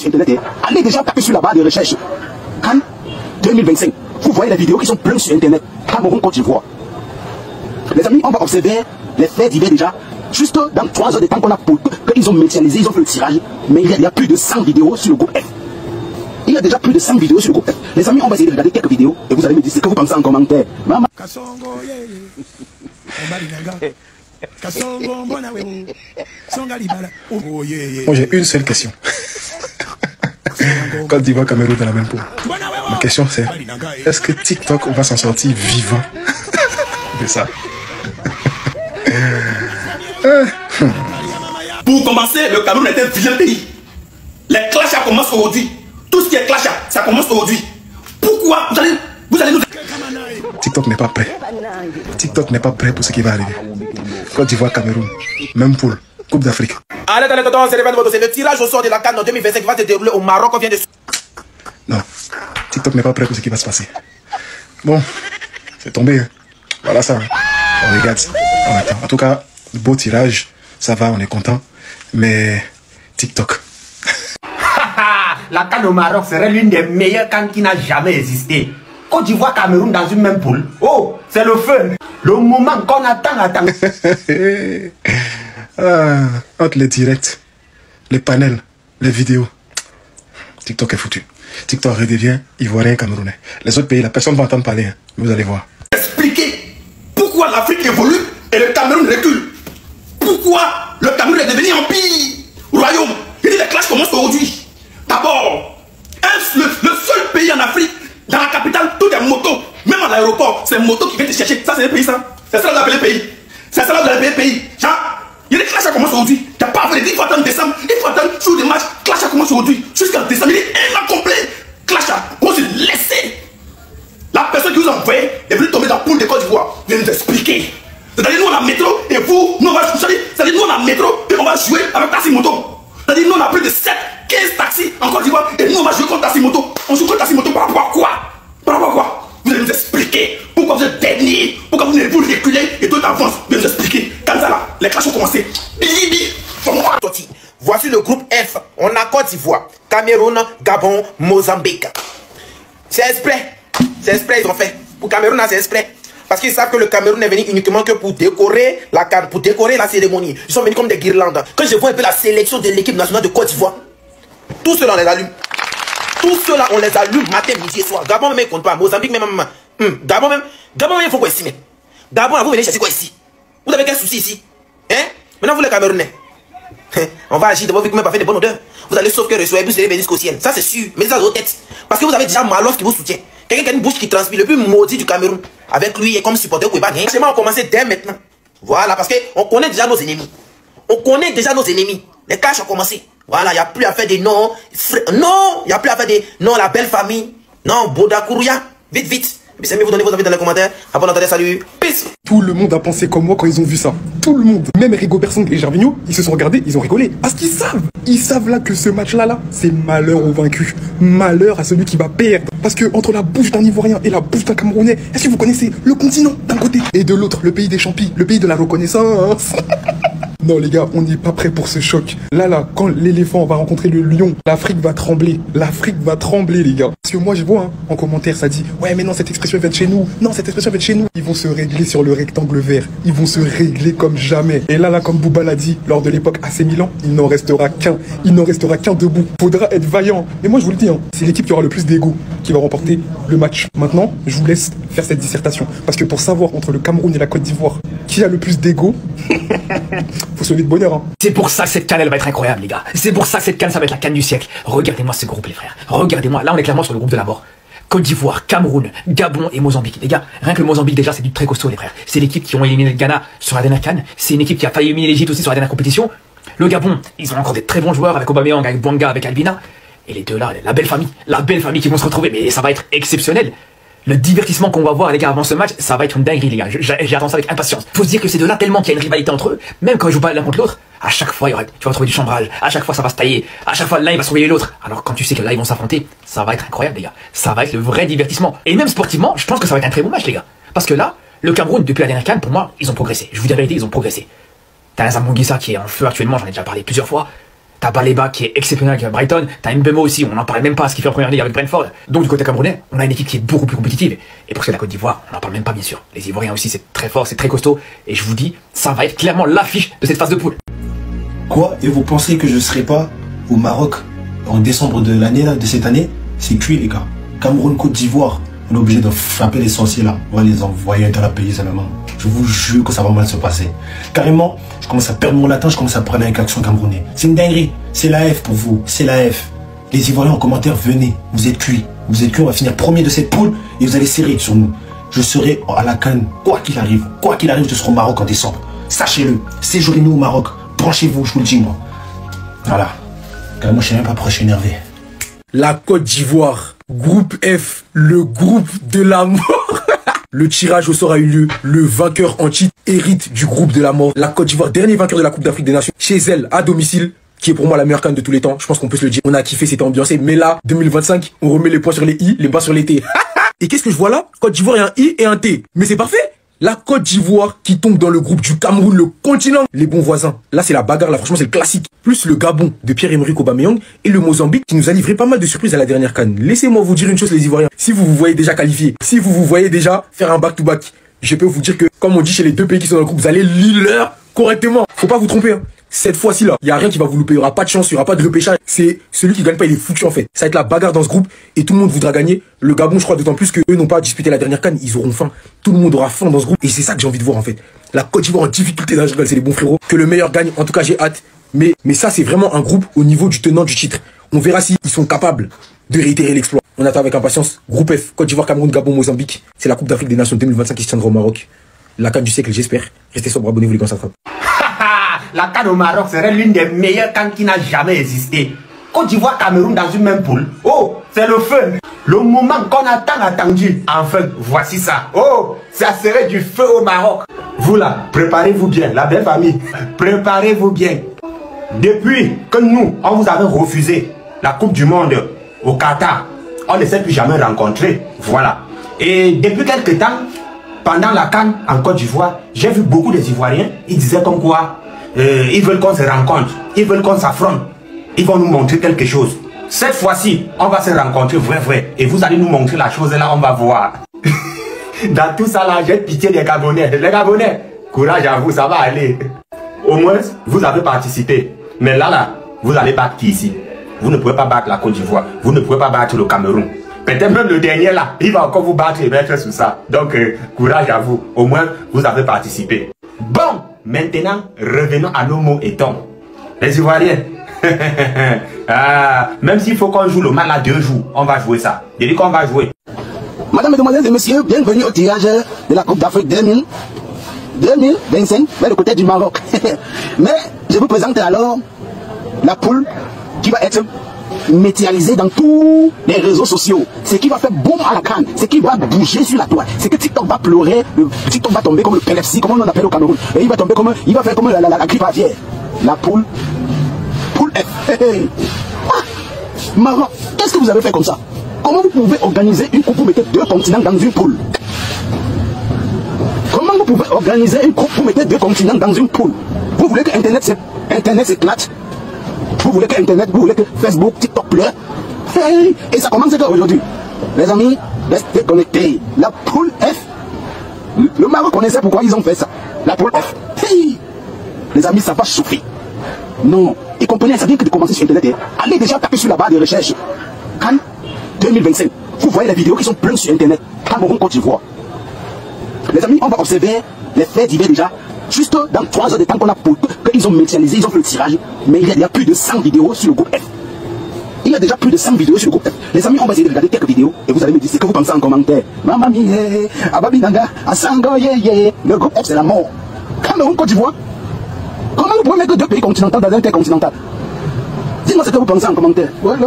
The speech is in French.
sur Internet, allez déjà taper sur la barre de recherche. CAN 2025. Vous voyez les vidéos qui sont pleines sur Internet. Cameroun, Côte d'Ivoire. Les amis, on va observer les faits divers déjà. Juste dans 3 heures de temps qu'on a pour qu'ils ont médiatisé, ils ont fait le tirage. Mais il y a plus de 100 vidéos sur le groupe F. Il y a déjà plus de 100 vidéos sur le groupe F. Les amis, on va essayer de regarder quelques vidéos et vous allez me dire ce que vous pensez en commentaire. Maman. Moi j'ai une seule question. Côte d'Ivoire, Cameroun dans la même peau. Ma question c'est, est-ce que TikTok va s'en sortir vivant de ça? Pour commencer, le Cameroun est un vilain pays. Les clashs commencent aujourd'hui. Tout ce qui est clash, ça commence aujourd'hui. Pourquoi vous allez nous... TikTok n'est pas prêt. TikTok n'est pas prêt pour ce qui va arriver. Côte d'Ivoire, Cameroun, même poule, Coupe d'Afrique. Allez, c'est le tirage au sort de la CAN en 2025 qui va se dérouler au Maroc. On vient de... Non, TikTok n'est pas prêt pour ce qui va se passer. Bon, c'est tombé. Hein. Voilà ça. On regarde, on attend. En tout cas, beau tirage, ça va, on est content. Mais TikTok. La CAN au Maroc serait l'une des meilleures CAN qui n'a jamais existé. Côte d'Ivoire, Cameroun dans une même poule. Oh, c'est le feu. Le moment qu'on attend. Entre les directs, les panels, les vidéos, TikTok est foutu. TikTok redevient ivoirien camerounais. Les autres pays, la personne va entendre parler. Hein. Vous allez voir. Expliquez pourquoi l'Afrique évolue et le Cameroun recule. Pourquoi le Cameroun est devenu empire, royaume. Et les clashs commencent aujourd'hui. D'abord, le seul pays en Afrique, dans la capitale, tout est moto. Même à l'aéroport, c'est moto qui vient te chercher. Ça, c'est un pays, ça. C'est ça que vous appelez pays. C'est ça que vous appelez pays. Genre, il y a des clashs qui commencent aujourd'hui. Tu n'as pas fait il faut attendre décembre. Il faut attendre sur des matchs. Clash commence aujourd'hui. Jusqu'en décembre, il est un an complet. Clash on se laisse. La personne qui vous a envoyé est venue tomber dans la poule de Côte d'Ivoire. Vient nous expliquer. C'est-à-dire, nous, on a métro et vous, nous, on va jouer. C'est-à-dire, nous, on a métro et on va jouer avec Taxi Moto. C'est-à-dire, nous, on a plus de 7, 15 taxis en Côte d'Ivoire et nous, on va jouer contre Taxi Moto. On joue contre Taxi Moto par rapport à quoi? Par rapport à quoi? Vous allez nous expliquer pourquoi vous êtes dernier, pourquoi vous n'êtes pas reculer et tout avance. Vous allez nous expliquer. Comme ça, là, les clashs ont commencé. Voici le groupe F. On a Côte d'Ivoire, Cameroun, Gabon, Mozambique. C'est exprès. C'est exprès, ils ont fait. Pour Cameroun, c'est exprès. Parce qu'ils savent que le Cameroun n'est venu uniquement que pour décorer la CAN, pour décorer la cérémonie. Ils sont venus comme des guirlandes. Quand je vois un peu la sélection de l'équipe nationale de Côte d'Ivoire, tous ceux-là, on les allume. Tous ceux-là, on les allume matin, midi et soir. Gabon même, ils ne comptent pas. Mozambique même. Gabon même, il faut quoi ici, mais. Gabon, vous venez chercher quoi ici? Vous avez quel souci ici? Hein? Maintenant, vous les Camerounais. On va agir de votre vie, même pas faire de bonne odeur. Vous allez sauf que recevoir, vous allez venir jusqu'au ciel. Ça, c'est sûr. Mais ça, dans vos têtes. Parce que vous avez déjà Malos qui vous soutient. Quelqu'un qui a une bouche qui transpire, le plus maudit du Cameroun. Avec lui, et comme supporter, vous pouvez pas gagner. On va commencer dès maintenant. Voilà, parce qu'on connaît déjà nos ennemis. On connaît déjà nos ennemis. Les clashs ont commencé. Voilà, il n'y a plus à faire des noms. Non, il n'y a plus à faire des noms, la belle famille. Non, Boda Kourouya. Vite, vite. Et puis, c'est mieux, vous donnez vos avis dans les commentaires. Avant d'entendre, salut. Peace. Tout le monde a pensé comme moi quand ils ont vu ça. Tout le monde. Même Rigo Bersong et Gervinho, ils se sont regardés, ils ont rigolé. Parce qu'ils savent. Ils savent là que ce match-là, c'est malheur au vaincu. Malheur à celui qui va perdre. Parce que entre la bouche d'un Ivoirien et la bouche d'un Camerounais, est-ce que vous connaissez le continent d'un côté et de l'autre, le pays des champis, le pays de la reconnaissance? Non les gars, on n'est pas prêt pour ce choc. Là, quand l'éléphant va rencontrer le lion, l'Afrique va trembler. L'Afrique va trembler les gars. Parce que moi je vois hein, en commentaire ça dit ouais mais non cette expression elle va être chez nous. Non cette expression elle va être chez nous. Ils vont se régler sur le rectangle vert. Ils vont se régler comme jamais. Et là comme Bouba l'a dit lors de l'époque AC Milan, il n'en restera qu'un. Il n'en restera qu'un debout. Faudra être vaillant. Et moi je vous le dis, hein, c'est l'équipe qui aura le plus d'ego qui va remporter le match. Maintenant, je vous laisse faire cette dissertation. Parce que pour savoir entre le Cameroun et la Côte d'Ivoire qui a le plus d'ego, faut se lever de bonheur. Hein. C'est pour ça que cette CAN elle va être incroyable les gars. C'est pour ça que cette CAN ça va être la CAN du siècle. Regardez-moi ce groupe les frères. Regardez-moi. Là on est clairement sur le groupe de la mort. Côte d'Ivoire, Cameroun, Gabon et Mozambique. Les gars, rien que le Mozambique déjà c'est du très costaud les frères. C'est l'équipe qui ont éliminé le Ghana sur la dernière CAN. C'est une équipe qui a failli éliminer l'Égypte aussi sur la dernière compétition. Le Gabon, ils ont encore des très bons joueurs avec Aubameyang, avec Bouanga, avec Albina. Et les deux là, la belle famille qui vont se retrouver. Mais ça va être exceptionnel. Le divertissement qu'on va voir les gars avant ce match, ça va être une dinguerie les gars. J'attends ça avec impatience. Faut se dire que ces deux-là, tellement qu'il y a une rivalité entre eux, même quand ils jouent pas l'un contre l'autre, à chaque fois tu vas trouver du chambrage, à chaque fois ça va se tailler, à chaque fois l'un il va surveiller l'autre. Alors quand tu sais que là ils vont s'affronter, ça va être incroyable les gars. Ça va être le vrai divertissement. Et même sportivement, je pense que ça va être un très bon match les gars. Parce que là, le Cameroun depuis la dernière CAN, pour moi, ils ont progressé. Je vous dis la vérité, ils ont progressé. T'as un Zambo Guissa qui est en feu actuellement, j'en ai déjà parlé plusieurs fois. T'as Baleba qui est exceptionnel avec Brighton. T'as Mbemo aussi, on n'en parlait même pas ce qu'il fait en première ligue avec Brentford. Donc du côté camerounais, on a une équipe qui est beaucoup plus compétitive. Et pour ce qui est de la Côte d'Ivoire, on n'en parle même pas bien sûr. Les Ivoiriens aussi, c'est très fort, c'est très costaud. Et je vous dis, ça va être clairement l'affiche de cette phase de poule. Quoi? Et vous pensez que je serai pas au Maroc en décembre de l'année, de cette année? C'est cuit les gars. Cameroun, Côte d'Ivoire, on est obligé de frapper les sorciers là. On va les envoyer dans la pays seulement. Je vous jure que ça va mal se passer. Carrément, je commence à perdre mon latin, je commence à parler avec l'accent camerounais. C'est une dinguerie. C'est la F pour vous. C'est la F. Les Ivoiriens en commentaire, venez. Vous êtes cuits. Vous êtes cuits, on va finir premier de cette poule et vous allez serrer sur nous. Je serai à la CAN, quoi qu'il arrive. Quoi qu'il arrive, je serai au Maroc en décembre. Sachez-le. Séjournez-nous au Maroc. Branchez-vous, je vous le dis moi. Voilà. Carrément, je sais même pas pourquoi je suis énervé. La Côte d'Ivoire, groupe F, le groupe de la mort. Le tirage au sort a eu lieu. Le vainqueur en titre hérite du groupe de la mort. La Côte d'Ivoire, dernier vainqueur de la Coupe d'Afrique des Nations, chez elle, à domicile, qui est pour moi la meilleure CAN de tous les temps. Je pense qu'on peut se le dire. On a kiffé, c'était ambiancé. Mais là, 2025, on remet les points sur les I, les bas sur les T. Et qu'est-ce que je vois là? Côte d'Ivoire, il y a un I et un T. Mais c'est parfait. La Côte d'Ivoire qui tombe dans le groupe du Cameroun, le continent, les bons voisins. Là, c'est la bagarre, là, franchement, c'est le classique. Plus le Gabon de Pierre-Emerick Aubameyang et le Mozambique qui nous a livré pas mal de surprises à la dernière CAN. Laissez-moi vous dire une chose, les Ivoiriens. Si vous vous voyez déjà qualifié, si vous vous voyez déjà faire un back-to-back, je peux vous dire que, comme on dit chez les deux pays qui sont dans le groupe, vous allez lire correctement. Faut pas vous tromper, hein. Cette fois-ci là, il y a rien qui va vous louper, il y aura pas de chance, il y aura pas de repêchage. C'est celui qui gagne pas, il est foutu en fait. Ça va être la bagarre dans ce groupe et tout le monde voudra gagner. Le Gabon, je crois d'autant plus que eux n'ont pas disputé la dernière CAN, ils auront faim. Tout le monde aura faim dans ce groupe et c'est ça que j'ai envie de voir en fait. La Côte d'Ivoire en difficulté dans ce c'est les bons frérots. Que le meilleur gagne, en tout cas j'ai hâte. Mais ça c'est vraiment un groupe au niveau du tenant du titre. On verra si ils sont capables de réitérer l'exploit. On attend avec impatience. Groupe F, Côte d'Ivoire, Cameroun, Gabon, Mozambique. C'est la Coupe d'Afrique des Nations 2025 qui se tiendra au Maroc. La CAN du siècle, j'espère. Restez sobre, abonnez-vous les gars, ça frappe. La CAN au Maroc serait l'une des meilleures CAN qui n'a jamais existé. Côte d'Ivoire, Cameroun dans une même poule. Oh, c'est le fun. Le moment qu'on a tant attendu. Enfin, voici ça. Oh, ça serait du feu au Maroc. Vous là, préparez-vous bien, la belle famille. Préparez-vous bien. Depuis que nous, on vous avait refusé la Coupe du Monde au Qatar, on ne s'est plus jamais rencontrés. Voilà. Et depuis quelques temps, pendant la CAN en Côte d'Ivoire, j'ai vu beaucoup des Ivoiriens, ils disaient comme quoi ils veulent qu'on se rencontre, ils veulent qu'on s'affronte, ils vont nous montrer quelque chose. Cette fois-ci, on va se rencontrer vrai, et vous allez nous montrer la chose et là on va voir. Dans tout ça là, j'ai pitié des Gabonais. Les Gabonais, courage à vous, ça va aller. Au moins, vous avez participé. Mais là, vous allez battre qui ici? Vous ne pouvez pas battre la Côte d'Ivoire, vous ne pouvez pas battre le Cameroun. Peut-être même le dernier là, il va encore vous battre et mettre sous ça. Donc, courage à vous. Au moins, vous avez participé. Bon, maintenant, revenons à nos mots et tons. Les Ivoiriens, même s'il faut qu'on joue le match là 2 jours, on va jouer ça. Je dis qu'on va jouer. Madame, mesdemoiselles et messieurs, bienvenue au tirage de la Coupe d'Afrique 2025 vers le côté du Maroc. Mais je vous présente alors la poule qui va être médiatisée dans tous les réseaux sociaux. Ce qui va faire boum à la CAN, ce qui va bouger sur la toile, c'est que TikTok va pleurer, TikTok va tomber comme le PLFC, comme on l'appelle au Cameroun, et il va tomber comme, il va faire comme la grippe aviaire. La poule F. Maroc, qu'est-ce que vous avez fait comme ça? Comment vous pouvez organiser une coupe pour mettre 2 continents dans une poule? Comment vous pouvez organiser une coupe pour mettre 2 continents dans une poule? Vous voulez que Internet s'éclate? Vous voulez que Internet, vous voulez que Facebook, TikTok pleure? Hey, et ça commence aujourd'hui. Les amis, restez connectés. La poule F. Le Maroc connaissait pourquoi ils ont fait ça. La poule F. Hey, les amis, ça va chauffer. Non, et comprenez, ça vient que de commencer sur Internet. Allez déjà taper sur la barre de recherche. CAN 2025. Vous voyez les vidéos qui sont pleines sur Internet. Cameroun, Côte d'Ivoire. Les amis, on va observer les faits divers déjà. Juste dans 3 heures de temps qu'on a pour qu'ils ont médiatisé, ils ont fait le tirage. Mais il y a plus de 100 vidéos sur le groupe F. Il y a déjà plus de 100 vidéos sur le groupe F. Les amis, on va essayer de regarder quelques vidéos et vous allez me dire ce que vous pensez en commentaire. Maman mie, Ababinanga, Asango ye. Le groupe F, c'est la mort. Cameroun, Côte d'Ivoire. Comment vous pouvez mettre 2 pays continentaux dans un terre continental? Dites-moi ce que vous pensez en commentaire. Voilà.